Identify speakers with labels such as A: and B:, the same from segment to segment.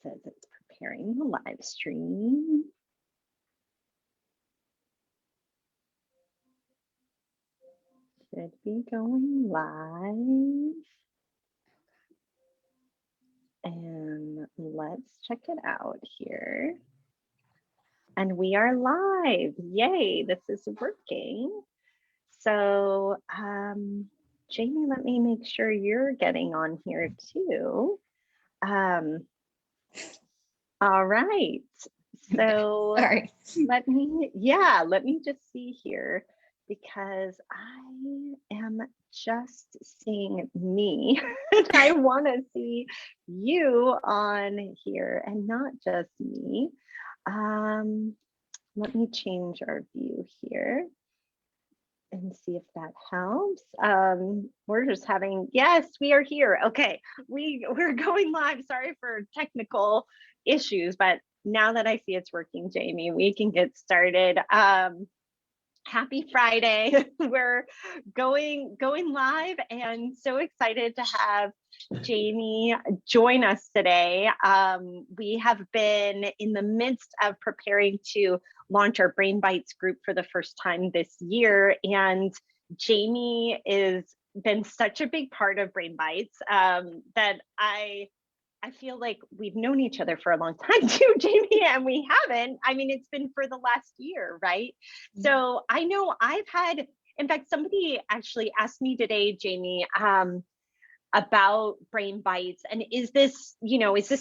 A: says it's preparing the live stream. Should be going live. And let's check it out here. And we are live. Yay, this is working. So, Jaimy, let me make sure you're getting on here too. All right. So
B: sorry.
A: let me just see here, because I am just seeing me and I want to see you on here and not just me. Let me change our view here and see if that helps. We're just having, yes, we are here. Okay, we're going live. Sorry for technical issues, but now that I see it's working, Jaimy, we can get started. Happy Friday. We're going live and so excited to have Jaimy join us today. We have been in the midst of preparing to launch our Brain Bites group for the first time this year, and Jaimy has been such a big part of Brain Bites that I feel like we've known each other for a long time too, Jaimy, and we haven't. I mean, it's been for the last year, right? Mm-hmm. So I know I've had, in fact, somebody actually asked me today, Jaimy, about Brain Bites, and is this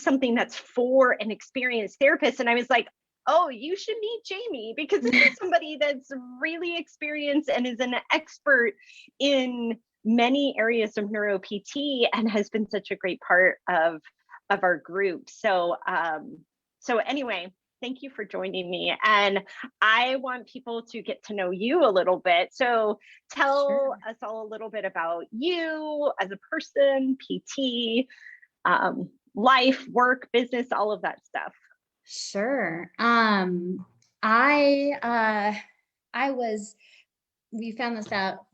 A: something that's for an experienced therapist? And I was like, oh, you should meet Jaimy, because this is somebody that's really experienced and is an expert in many areas of neuro PT and has been such a great part of our group. So anyway, thank you for joining me. And I want people to get to know you a little bit. So tell us all a little bit about you as a person, PT, life, work, business, all of that stuff.
B: Sure. We found this out,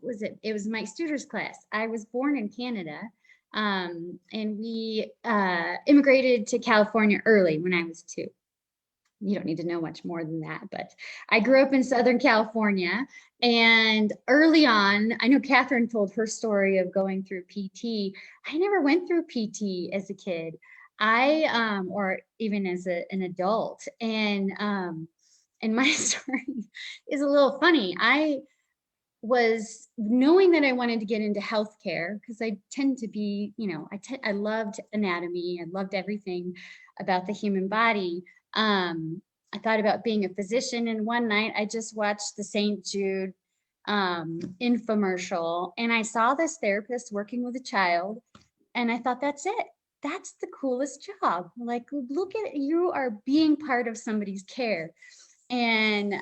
B: it was Mike Studer's class. I was born in Canada. And we immigrated to California early when I was 2. You don't need to know much more than that, but I grew up in Southern California, and early on, I know Catherine told her story of going through PT. I never went through PT as a kid, or even as an adult. And my story is a little funny. I was knowing that I wanted to get into healthcare, because I tend to be, I loved anatomy. I loved everything about the human body. I thought about being a physician, and one night I just watched the St. Jude infomercial, and I saw this therapist working with a child, and I thought, that's it. That's the coolest job. Like, look at, you are being part of somebody's care, and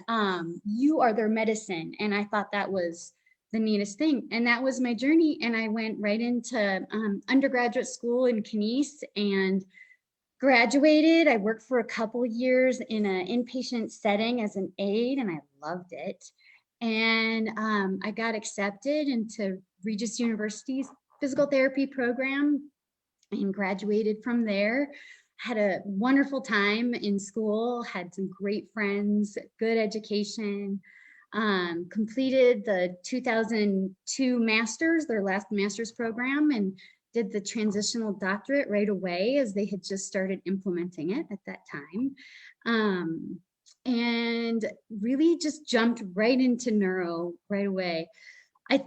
B: you are their medicine. And I thought that was the neatest thing. And that was my journey. And I went right into undergraduate school in Kines and graduated. I worked for a couple years in an inpatient setting as an aide, and I loved it. And I got accepted into Regis University's physical therapy program and graduated from there. Had a wonderful time in school, had some great friends, good education, completed the 2002 master's, their last master's program, and did the transitional doctorate right away, as they had just started implementing it at that time. And really just jumped right into neuro right away. I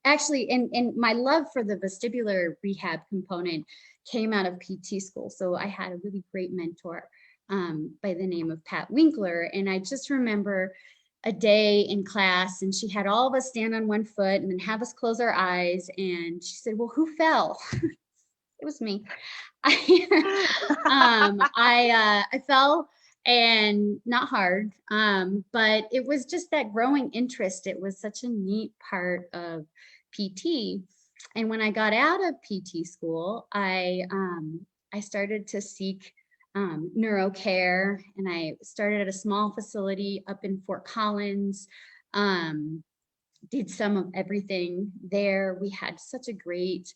B: actually, and my love for the vestibular rehab component came out of PT school. So I had a really great mentor by the name of Pat Winkler. And I just remember a day in class, and she had all of us stand on one foot and then have us close our eyes. And she said, well, who fell? It was me. I fell, and not hard, but it was just that growing interest. It was such a neat part of PT. And when I got out of PT school, I started to seek neuro care, and I started at a small facility up in Fort Collins, did some of everything there. We had such a great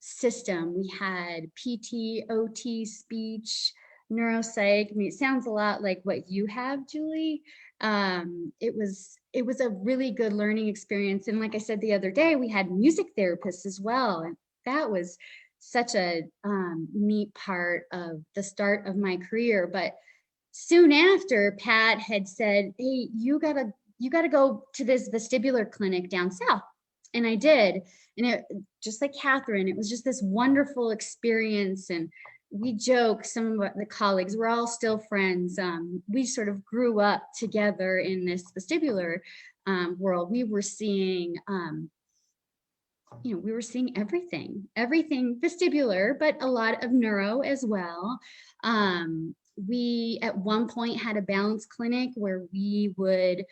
B: system. We had PT, OT, speech, neuropsych. I mean, it sounds a lot like what you have, Julie. It was a really good learning experience. And like I said the other day, we had music therapists as well. And that was such a neat part of the start of my career. But soon after, Pat had said, hey, you gotta go to this vestibular clinic down south. And I did. And it, just like Catherine, it was just this wonderful experience. And we joke, some of the colleagues, we're all still friends. We sort of grew up together in this vestibular world. We were seeing, we were seeing everything vestibular, but a lot of neuro as well. We at one point had a balance clinic where we would,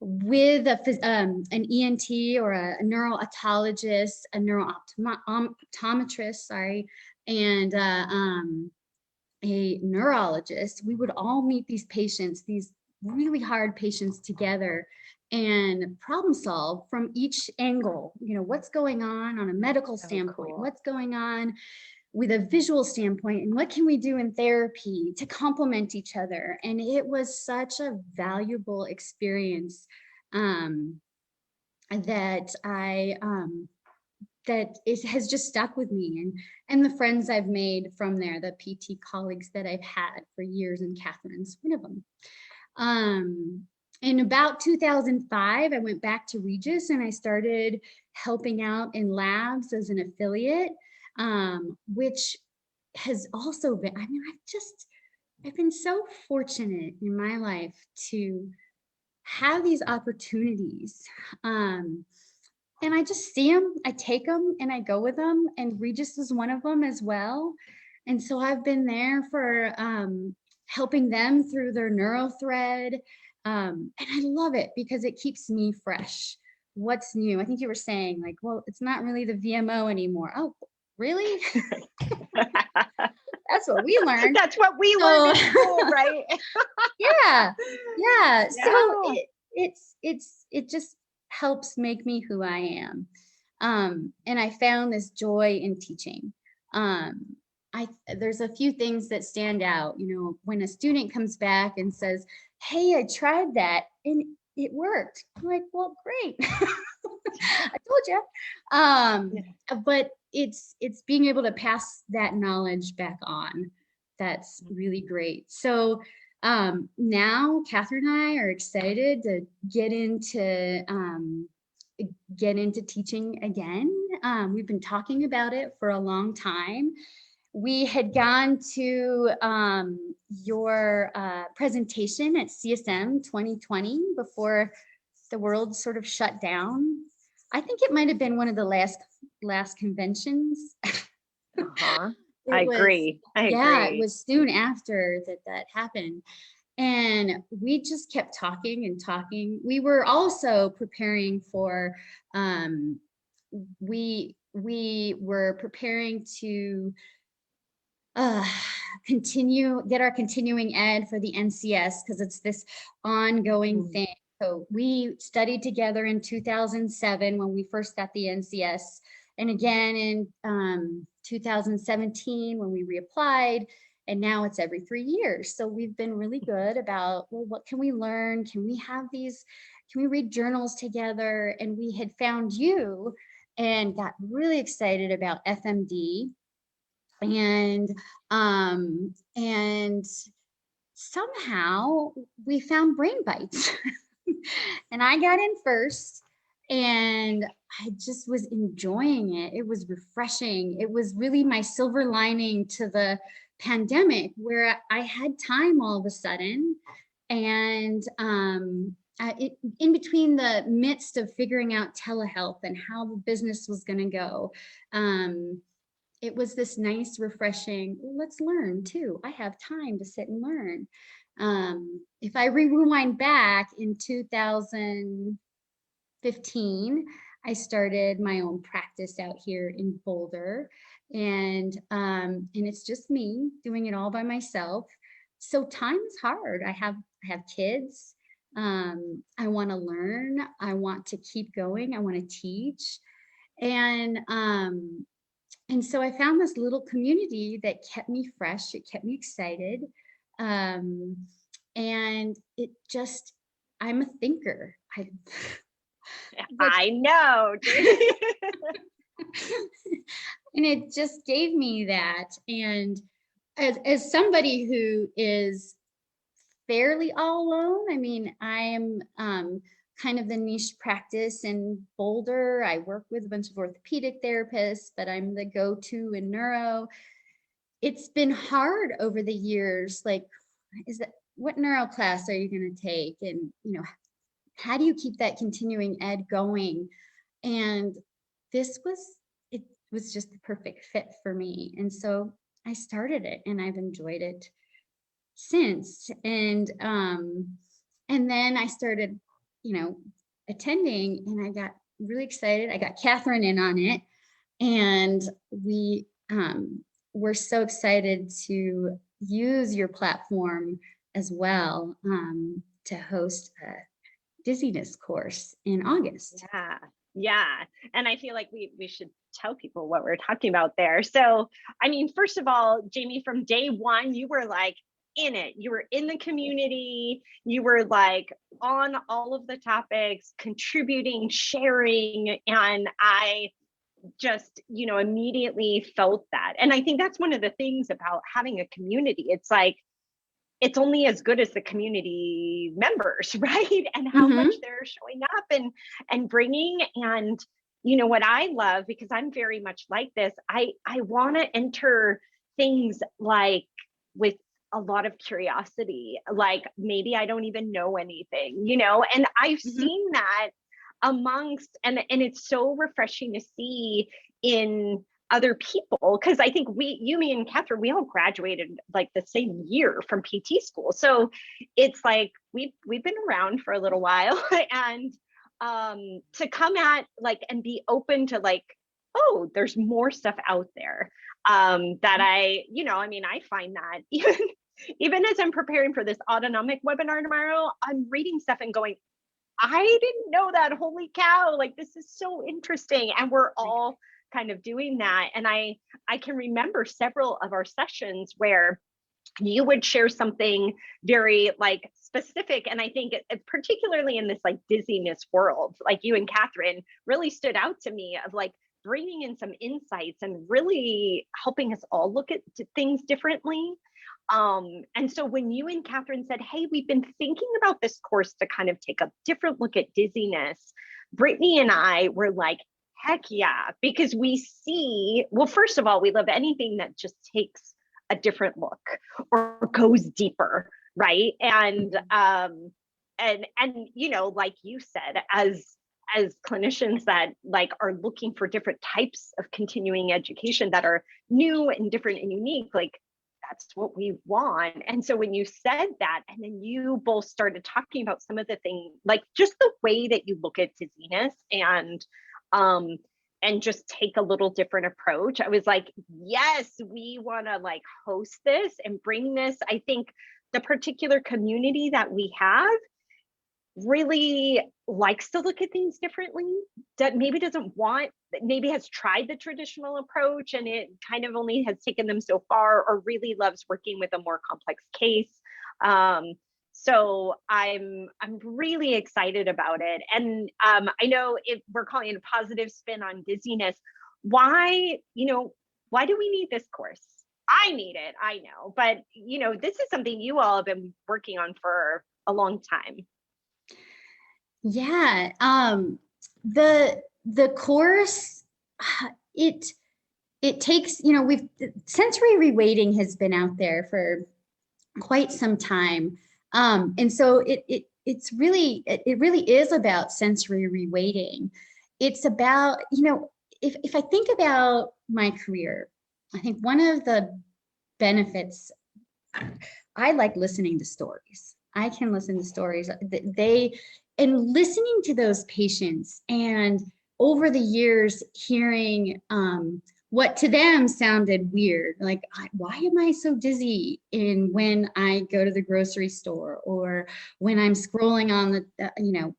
B: with an ENT or a neurootologist, a neurooptometrist, sorry, and a neurologist, we would all meet these patients, these really hard patients together, and problem solve from each angle. What's going on a medical standpoint,
A: cool.
B: what's going on with a visual standpoint, and what can we do in therapy to complement each other. And it was such a valuable experience that it has just stuck with me, and the friends I've made from there, the PT colleagues that I've had for years, and Catherine's one of them. In about 2005, I went back to Regis and I started helping out in labs as an affiliate, which has also been, I've been so fortunate in my life to have these opportunities. And I just see them, I take them and I go with them, and Regis is one of them as well. And so I've been there for helping them through their neuro thread. And I love it because it keeps me fresh. What's new? I think you were saying like, well, it's not really the VMO anymore. Oh, really? That's what we learned.
A: That's what we learned in school, right?
B: Yeah. So it just helps make me who I am. And I found this joy in teaching. There's a few things that stand out, when a student comes back and says, hey, I tried that and it worked. I'm like, well, great. I told you. But it's being able to pass that knowledge back on. That's really great. So now Catherine and I are excited to get into teaching again. We've been talking about it for a long time. We had gone to your presentation at CSM 2020 before the world sort of shut down. I think it might have been one of the last conventions.
A: I agree.
B: Yeah, it was soon after that happened. And we just kept talking and talking. We were also preparing for, we were preparing to get our continuing ed for the NCS, because it's this ongoing thing. So we studied together in 2007 when we first got the NCS, and again in 2017 when we reapplied, and now it's every 3 years. So we've been really good about, well, what can we learn? Can we read journals together? And we had found you and got really excited about FMD. And somehow we found Brain Bites. And I got in first, and I just was enjoying it. It was refreshing. It was really my silver lining to the pandemic, where I had time all of a sudden. And in between the midst of figuring out telehealth and how the business was going to go, it was this nice, refreshing, let's learn too. I have time to sit and learn. If I rewind back in 2015, I started my own practice out here in Boulder, and it's just me doing it all by myself. So time is hard. I have kids. I want to learn. I want to keep going. I want to teach. And And so I found this little community that kept me fresh. It kept me excited. And it just, I'm a thinker.
A: I know.
B: And it just gave me that. And as somebody who is fairly all alone, I mean, I am kind of the niche practice in Boulder. I work with a bunch of orthopedic therapists, but I'm the go-to in neuro. It's been hard over the years. Like, what neuro class are you going to take? And, how do you keep that continuing ed going? And it was just the perfect fit for me. And so I started it, and I've enjoyed it since. And then I started, attending, and I got really excited. I got Catherine in on it, and we were so excited to use your platform as well to host a dizziness course in August.
A: Yeah. And I feel like we should tell people what we're talking about there. So, I mean, first of all, Jaimy, from day one, you were like in it. You were in the community. You were like on all of the topics, contributing, sharing. And I just, immediately felt that. And I think that's one of the things about having a community. It's like, it's only as good as the community members, right? And how much they're showing up and bringing. And what I love, because I'm very much like this, I want to enter things like with a lot of curiosity, like maybe I don't even know anything, and I've seen that amongst, and it's so refreshing to see in other people, because I think me and Catherine, we all graduated like the same year from PT school. So it's like we've been around for a little while, and to come at like and be open to like, oh, there's more stuff out there that I find that even as I'm preparing for this autonomic webinar tomorrow, I'm reading stuff and going, I didn't know that. Holy cow, like this is so interesting. And we're all kind of doing that. And I can remember several of our sessions where you would share something very like specific. And I think particularly in this like dizziness world, like you and Catherine really stood out to me of like bringing in some insights and really helping us all look at things differently. And so when you and Catherine said, hey, we've been thinking about this course to kind of take a different look at dizziness, Brittany and I were like, heck yeah, because we see, well, first of all, we love anything that just takes a different look or goes deeper, right? And like you said, as clinicians that like are looking for different types of continuing education that are new and different and unique, like that's what we want. And so when you said that, and then you both started talking about some of the things, like just the way that you look at dizziness and just take a little different approach, I was like, yes, we want to like host this and bring this. I think the particular community that we have really likes to look at things differently, that maybe has tried the traditional approach and it kind of only has taken them so far, or really loves working with a more complex case. So I'm really excited about it. And I know if we're calling it a positive spin on dizziness, why do we need this course? I need it, I know, but this is something you all have been working on for a long time.
B: Yeah, the course, it takes, sensory reweighting has been out there for quite some time. And so it really is about sensory reweighting. It's about, if I think about my career, I think one of the benefits, I like listening to stories. I can listen to stories. And listening to those patients, and over the years hearing what to them sounded weird, like, why am I so dizzy when I go to the grocery store, or when I'm scrolling on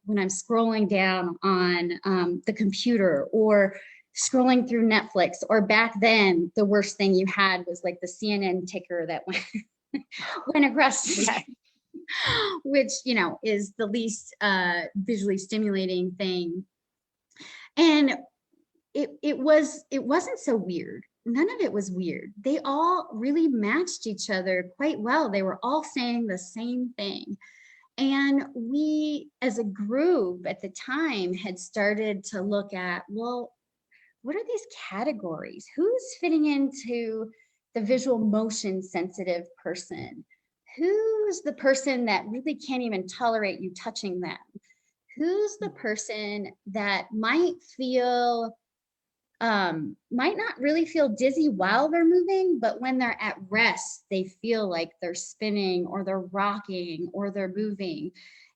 B: when I'm scrolling down on the computer, or scrolling through Netflix, or back then, the worst thing you had was like the CNN ticker that went, went across the
A: Yes.
B: which, you know, is the least visually stimulating thing. And it wasn't so weird. None of it was weird. They all really matched each other quite well. They were all saying the same thing. And we, as a group at the time, had started to look at, well, what are these categories? Who's fitting into the visual motion sensitive person? Who's the person that really can't even tolerate you touching them? Who's the person that might feel, might not really feel dizzy while they're moving, but when they're at rest, they feel like they're spinning or they're rocking or they're moving.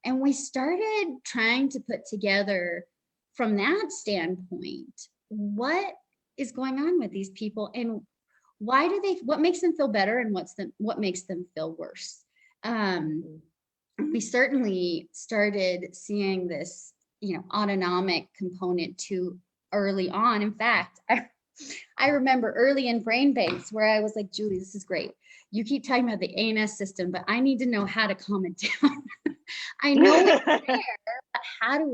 B: And we started trying to put together from that standpoint, what is going on with these people and why do they, what makes them feel better and what makes them feel worse? We certainly started seeing this, you know, autonomic component too early on. In fact, I remember early in brain banks where I was like, Julie, this is great. You keep talking about the ANS system, but I need to know how to calm it down. I know it's there, but how do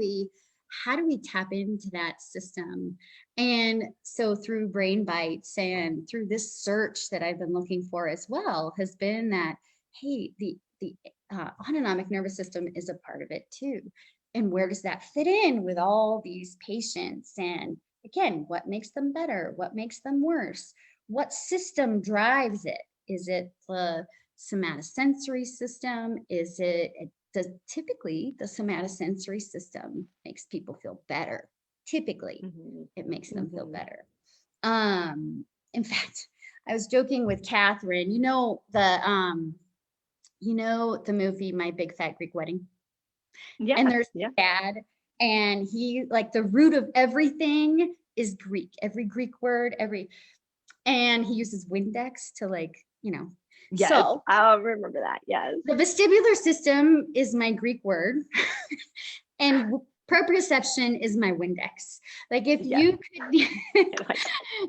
B: we tap into that system? And so through Brain Bites and through this search that I've been looking for as well has been that, hey, the autonomic nervous system is a part of it too. And where does that fit in with all these patients? And again, what makes them better? What makes them worse? What system drives it? Is it the somatosensory system? Is it, typically the somatosensory system makes people feel better. Typically, it makes them feel better. In fact, I was joking with Catherine, you know the movie My Big Fat Greek Wedding?
A: Yeah.
B: And there's
A: yeah.
B: dad, and he, like, the root of everything is Greek, every Greek word, and he uses Windex to, like, you know.
A: Yes,
B: so
A: I'll remember that. Yes.
B: the vestibular system is my Greek word and proprioception is my Windex. Like, if you could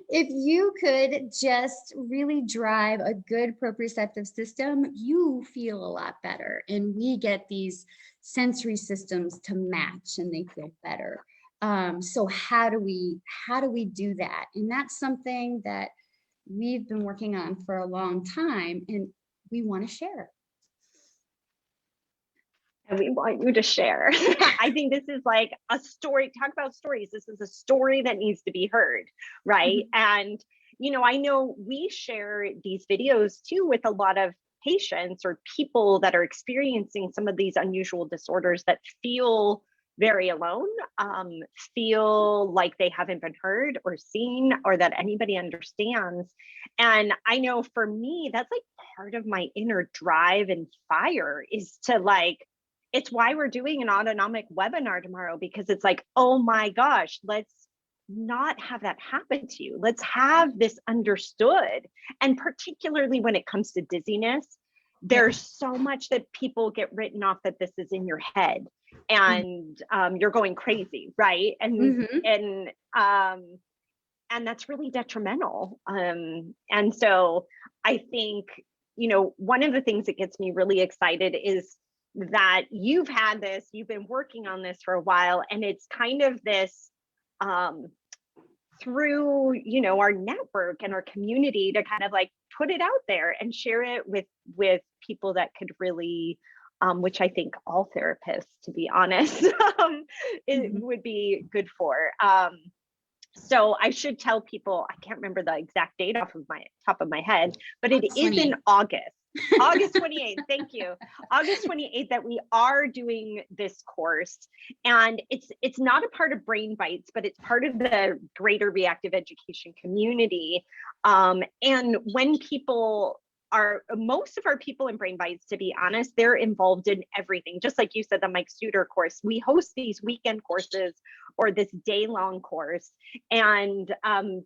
B: if you could just really drive a good proprioceptive system, you feel a lot better. And we get these sensory systems to match and they feel better. So how do we do that? And that's something that we've been working on for a long time and we want to share.
A: And we want you to share. I think this is like a story. Talk about stories. This is a story that needs to be heard, right? And, you know, I know we share these videos too with a lot of patients or people that are experiencing some of these unusual disorders that feel very alone, feel like they haven't been heard or seen or that anybody understands. And I know for me, that's like part of my inner drive and fire is to, like, it's why we're doing an autonomic webinar tomorrow, because it's like, oh my gosh, let's not have that happen to you. Let's have this understood. And particularly when it comes to dizziness, there's so much that people get written off that this is in your head and you're going crazy, right? And that's really detrimental. And so I think, you know, one of the things that gets me really excited is that you've been working on this for a while, and it's kind of this through, you know, our network and our community to kind of like put it out there and share it with people that could really, which I think all therapists, to be honest, it would be good for. So I should tell people, I can't remember the exact date off of my top of my head, but it is in August. August 28th, thank you. August 28th that we are doing this course. And it's not a part of Brain Bites, but it's part of the greater reactive education community. And when people most of our people in Brain Bites, to be honest, they're involved in everything. Just like you said, the Mike Studer course, we host these weekend courses or this day-long course, and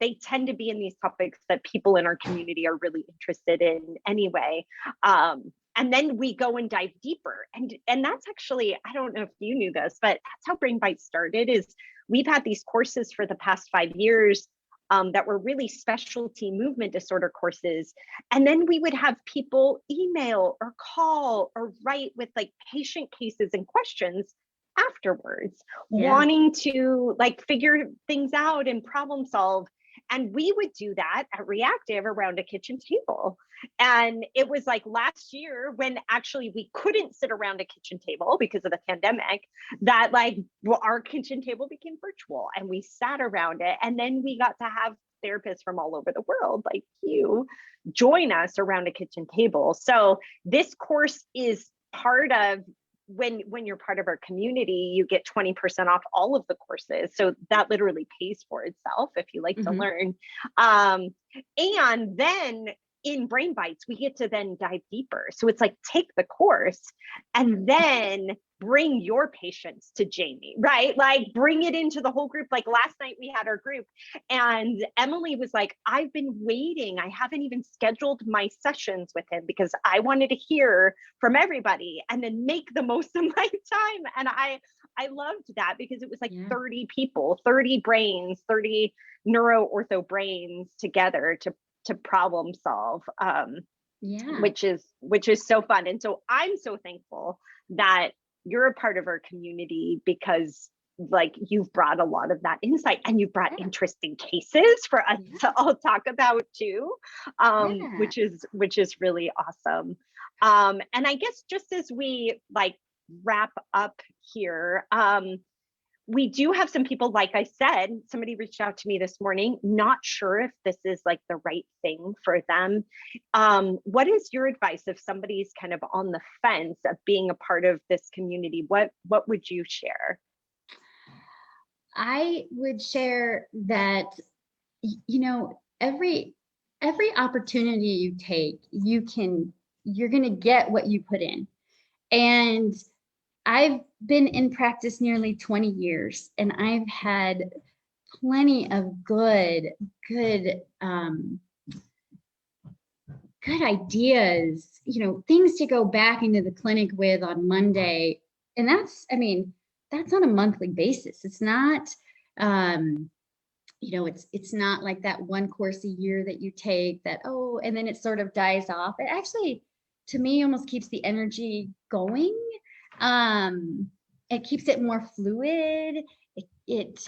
A: they tend to be in these topics that people in our community are really interested in anyway. And then we go and dive deeper. And that's actually, I don't know if you knew this, but that's how Brain Bites started, is we've had these courses for the past 5 years that were really specialty movement disorder courses. And then we would have people email or call or write with like patient cases and questions afterwards, wanting to like figure things out and problem solve. And we would do that at Re+active around a kitchen table. And it was like last year when actually we couldn't sit around a kitchen table because of the pandemic, that like our kitchen table became virtual and we sat around it. And then we got to have therapists from all over the world like you join us around a kitchen table. So this course is part of, when you're part of our community, you get 20% off all of the courses. So that literally pays for itself if you like to learn. And then in Brain Bites, we get to then dive deeper. So it's like, take the course and then bring your patients to Jaimy, right? Like bring it into the whole group. Like last night we had our group and Emily was like, I've been waiting. I haven't even scheduled my sessions with him because I wanted to hear from everybody and then make the most of my time. And I loved that because it was like 30 people, 30 brains, 30 neuro ortho brains together to problem solve, which is so fun. And so I'm so thankful that you're a part of our community because like you've brought a lot of that insight and you've brought interesting cases for us to all talk about too, which is really awesome. And I guess just as we like wrap up here, we do have some people, like I said, somebody reached out to me this morning, not sure if this is like the right thing for them. What is your advice if somebody's kind of on the fence of being a part of this community? What would you share?
B: I would share that, you know, every opportunity you take, you're going to get what you put in. And I've been in practice nearly 20 years, and I've had plenty of good ideas, you know, things to go back into the clinic with on Monday. And that's on a monthly basis. It's not, you know, it's not like that one course a year that you take that, oh, and then it sort of dies off. It actually, to me, almost keeps the energy going. It keeps it more fluid. It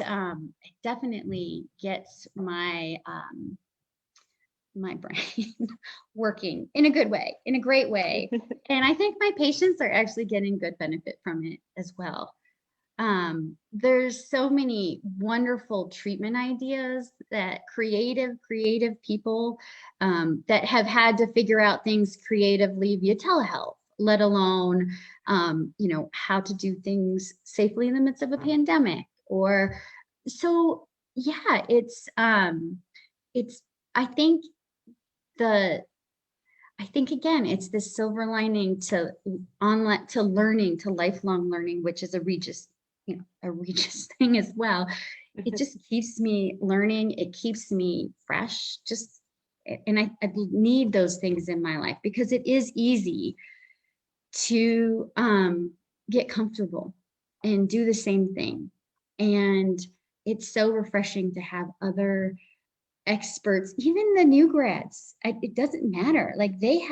B: definitely gets my my brain working in a good way, in a great way. And I think my patients are actually getting good benefit from it as well. There's so many wonderful treatment ideas that creative people that have had to figure out things creatively via telehealth, let alone, you know, how to do things safely in the midst of a pandemic. Or so, yeah, I think again, it's this silver lining to learning, to lifelong learning, which is a Regis thing as well. It just keeps me learning. It keeps me fresh. And I need those things in my life because it is easy to get comfortable and do the same thing. And it's so refreshing to have other experts, even the new grads. It doesn't matter. Like they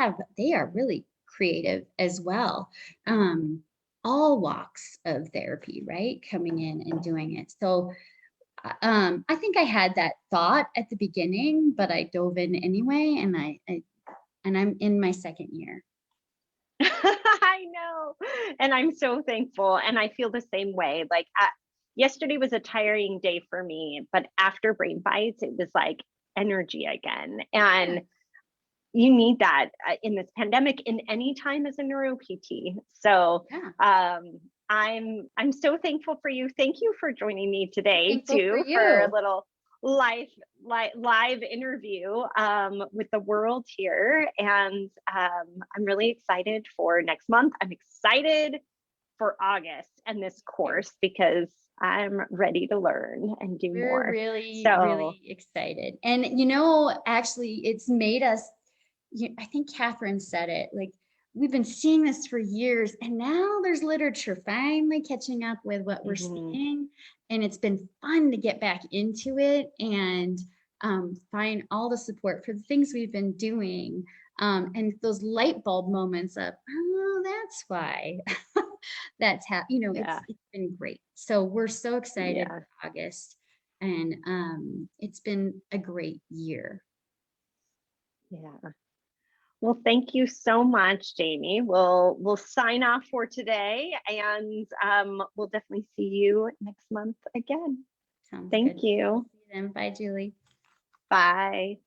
B: are really creative as well. All walks of therapy, right? Coming in and doing it. So I think I had that thought at the beginning, but I dove in anyway, and I'm in my second year.
A: I know. And I'm so thankful. And I feel the same way. Like yesterday was a tiring day for me, but after Brain Bites, it was like energy again. And you need that in this pandemic, in any time as a neuro PT. So I'm so thankful for you. Thank you for joining me today too, for a little live interview with the world here. And I'm really excited for next month. I'm excited for August and this course because I'm ready to learn and do more.
B: We're really excited. And, you know, actually it's made us, I think Catherine said it, like we've been seeing this for years, and now there's literature finally catching up with what we're
A: Mhm.
B: seeing. And it's been fun to get back into it and find all the support for the things we've been doing. And those light bulb moments of, oh, that's why
A: Yeah.
B: it's been great. So we're so excited
A: Yeah.
B: for August, and it's been a great year.
A: Yeah. Well, thank you so much, Jaimy. We'll sign off for today, and we'll definitely see you next month again.
B: Sounds
A: Thank
B: good.
A: you.
B: See you then. Bye, Julie.
A: Bye.